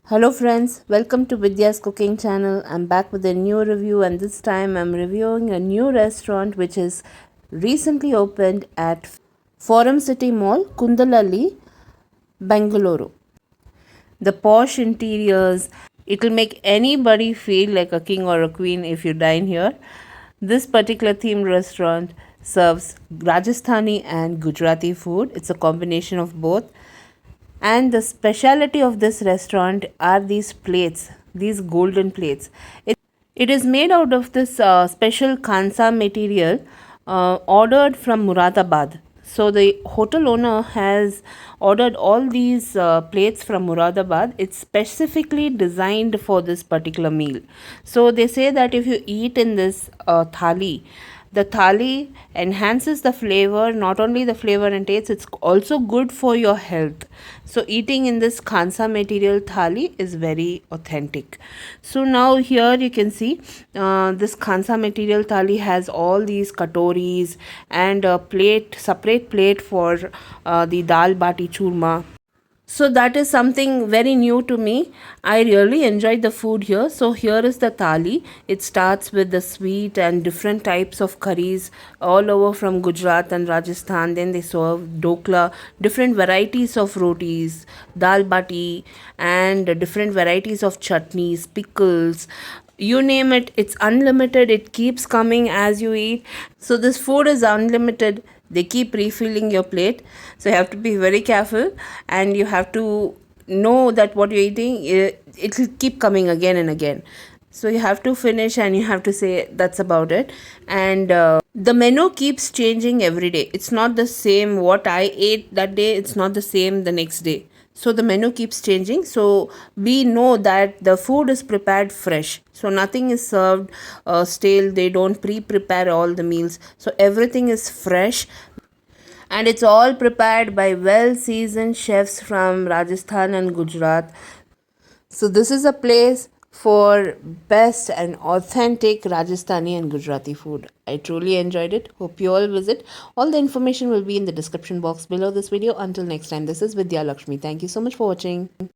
Hello friends, welcome to Vidya's cooking channel. I'm back with a new review, and this time I'm reviewing a new restaurant which is recently opened at Forum City Mall, Kundalalli, Bengaluru. The posh interiors, it'll make anybody feel like a king or a queen if you dine here. This particular themed restaurant serves Rajasthani and Gujarati food. It's a combination of both. And the speciality of this restaurant are these plates, these golden plates. It is made out of this special kansa material ordered from Muradabad. So the hotel owner has ordered all these plates from Muradabad. It's specifically designed for this particular meal. So they say that if you eat in this thali, the thali enhances the flavor, not only the flavor and taste, it's also good for your health. So eating in this kansa material thali is very authentic. So now here you can see this kansa material thali has all these katoris and a plate, separate plate for the dal bati churma. So that is something very new to me. I really enjoyed the food here. So here is the thali. It starts with the sweet and different types of curries all over from Gujarat and Rajasthan. Then they serve dokla, different varieties of rotis, dal bati, and different varieties of chutneys, pickles. You name it, it's unlimited. It keeps coming as you eat. So this food is unlimited. They keep refilling your plate, so you have to be very careful, and you have to know that what you're eating, it will keep coming again and again. So you have to finish and you have to say that's about it. And the menu keeps changing every day. It's not the same. What I ate that day, it's not the same the next day. So the menu keeps changing, so we know that the food is prepared fresh, so nothing is served stale. They don't pre-prepare all the meals, so everything is fresh, and it's all prepared by well seasoned chefs from Rajasthan and Gujarat. So this is a place for best and authentic Rajasthani and Gujarati food. I truly enjoyed it. Hope you all visit. All the information will be in the description box below this video. Until next time, this is Vidya Lakshmi. Thank you so much for watching.